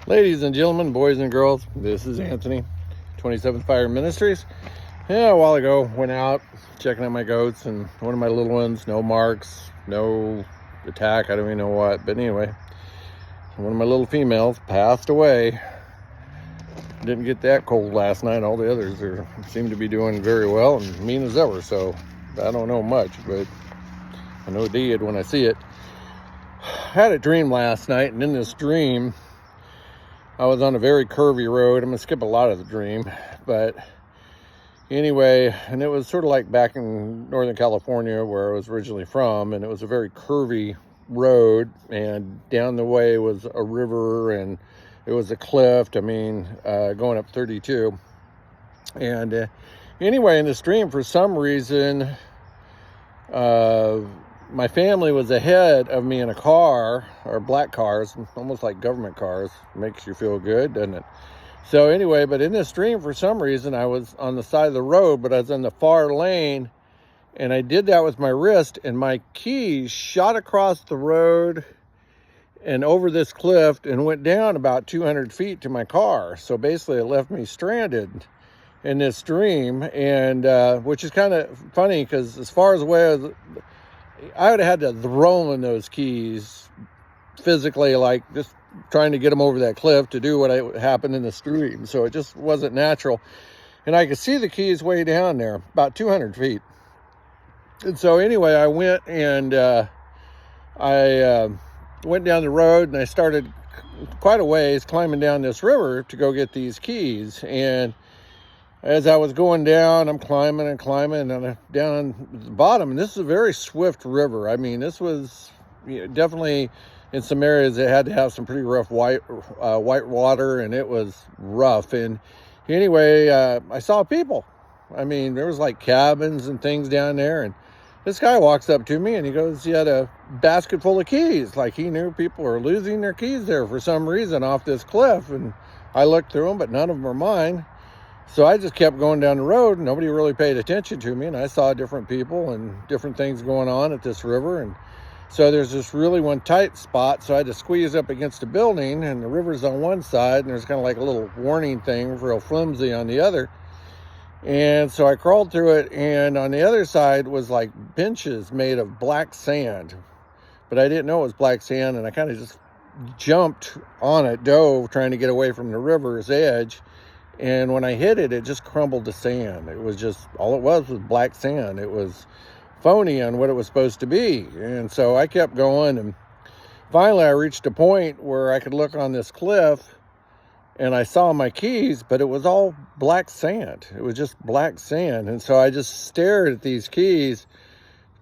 Ladies and gentlemen, boys and girls, this is Anthony, 27th Fire Ministries. Yeah, a while ago, went out checking out my goats, and one of my little ones, no marks, no attack, I don't even know what, but anyway, one of my little females passed away. Didn't get that cold last night. All the others seem to be doing very well and mean as ever, so I don't know much, but I know it did when I see it. I had a dream last night, and in this dream, I was on a very curvy road. I'm going to skip a lot of the dream, but anyway, and it was sort of like back in Northern California where I was originally from, and it was a very curvy road, and down the way was a river, and it was a cliff, going up 32. And anyway, in this dream, for some reason, my family was ahead of me in a car, or black cars, almost like government cars. Makes you feel good, doesn't it? So anyway, but in this dream, for some reason, I was on the side of the road, but I was in the far lane, and I did that with my wrist, and my keys shot across the road and over this cliff and went down about 200 feet to my car. So basically, it left me stranded in this dream, and which is kind of funny because as far as away, I would have had to throw in those keys physically, like just trying to get them over that cliff to do what happened in the stream. So it just wasn't natural. And I could see the keys way down there, about 200 feet. And so anyway, I went and I went down the road, and I started quite a ways climbing down this river to go get these keys. And as I was going down, I'm climbing and climbing, and I'm down at the bottom. And this is a very swift river. I mean, this was definitely in some areas it had to have some pretty rough white water, and it was rough. And anyway, I saw people. I mean, there was like cabins and things down there. And this guy walks up to me, and he goes, he had a basket full of keys. Like he knew people were losing their keys there for some reason off this cliff. And I looked through them, but none of them were mine. So I just kept going down the road, and nobody really paid attention to me, and I saw different people and different things going on at this river. And so there's this really one tight spot, so I had to squeeze up against a building, and the river's on one side, and there's kind of like a little warning thing, real flimsy, on the other. And so I crawled through it, and on the other side was like benches made of black sand, but I didn't know it was black sand, and I kind of just jumped on it, dove, trying to get away from the river's edge. And when I hit it, it just crumbled to sand. It was just, all it was black sand. It was phony on what it was supposed to be. And so I kept going, and finally I reached a point where I could look on this cliff, and I saw my keys, but it was all black sand. It was just black sand. And so I just stared at these keys,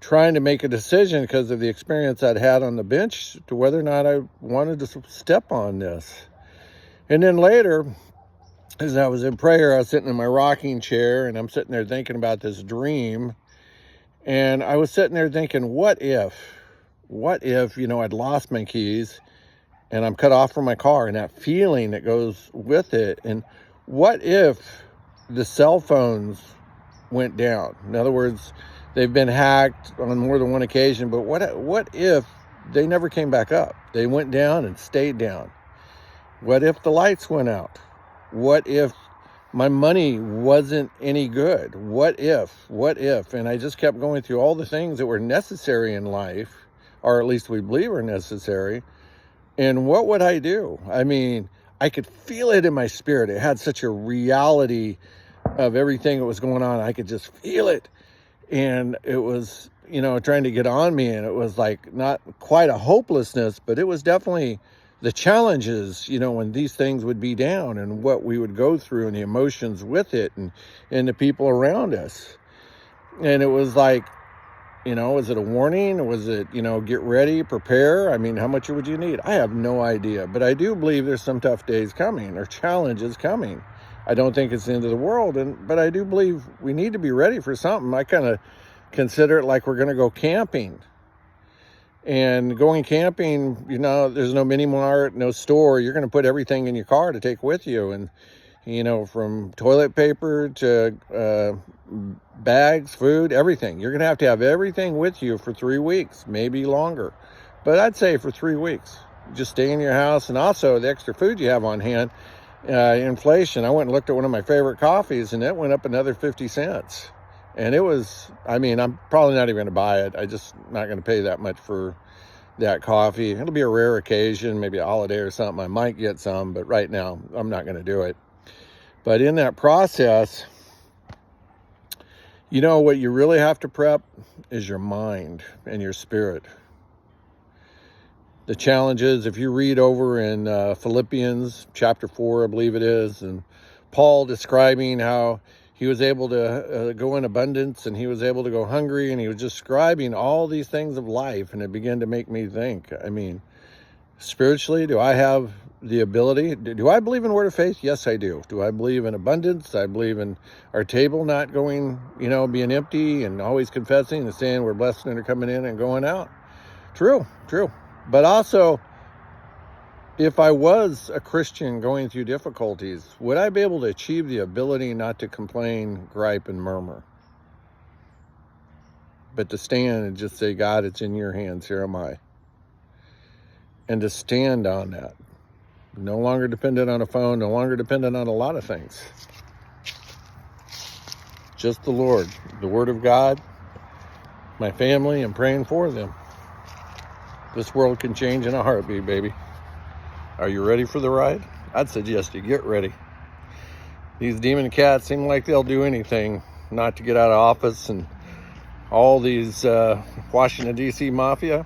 trying to make a decision because of the experience I'd had on the bench to whether or not I wanted to step on this. And then later, as I was in prayer, I was sitting in my rocking chair, and I'm sitting there thinking about this dream. And I was sitting there thinking, what if, I'd lost my keys and I'm cut off from my car, and that feeling that goes with it. And what if the cell phones went down? In other words, they've been hacked on more than one occasion, but what if they never came back up? They went down and stayed down. What if the lights went out? What if my money wasn't any good? What if? And I just kept going through all the things that were necessary in life, or at least we believe are necessary. And what would I do? I mean, I could feel it in my spirit. It had such a reality of everything that was going on. I could just feel it. And it was, trying to get on me. And it was like not quite a hopelessness, but it was definitely the challenges, when these things would be down, and what we would go through, and the emotions with it, and the people around us. And it was like, was it a warning? Or was it, get ready, prepare? I mean, how much would you need? I have no idea, but I do believe there's some tough days coming, or challenges coming. I don't think it's the end of the world, but I do believe we need to be ready for something. I kind of consider it like we're going to go camping. And going camping, there's no mini mart, no store. You're going to put everything in your car to take with you. And, from toilet paper to bags, food, everything. You're going to have everything with you for 3 weeks, maybe longer. But I'd say for 3 weeks. just stay in your house. And also the extra food you have on hand, inflation. I went and looked at one of my favorite coffees, and it went up another 50 cents. And it was, I mean, I'm probably not even going to buy it. I just not going to pay that much for that coffee. It'll be a rare occasion, maybe a holiday or something. I might get some, but right now I'm not going to do it. But in that process, you know what you really have to prep is your mind and your spirit. The challenge is, if you read over in Philippians chapter 4, I believe it is, and Paul describing how he was able to go in abundance, and he was able to go hungry, and he was describing all these things of life, and it began to make me think, I mean, spiritually, do I have the ability? Do I believe in word of faith? Yes, I do. Do I believe in abundance? I believe in our table not going, being empty, and always confessing and saying we're blessed and are coming in and going out. True. But also, if I was a Christian going through difficulties, would I be able to achieve the ability not to complain, gripe, and murmur? But to stand and just say, God, it's in your hands, here am I. And to stand on that. No longer dependent on a phone, no longer dependent on a lot of things. Just the Lord, the Word of God, my family, and praying for them. This world can change in a heartbeat, baby. Are you ready for the ride? I'd suggest you get ready. These demon cats seem like they'll do anything not to get out of office, and all these Washington, D.C. mafia.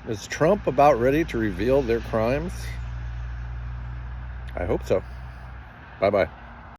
Is Trump about ready to reveal their crimes? I hope so. Bye-bye.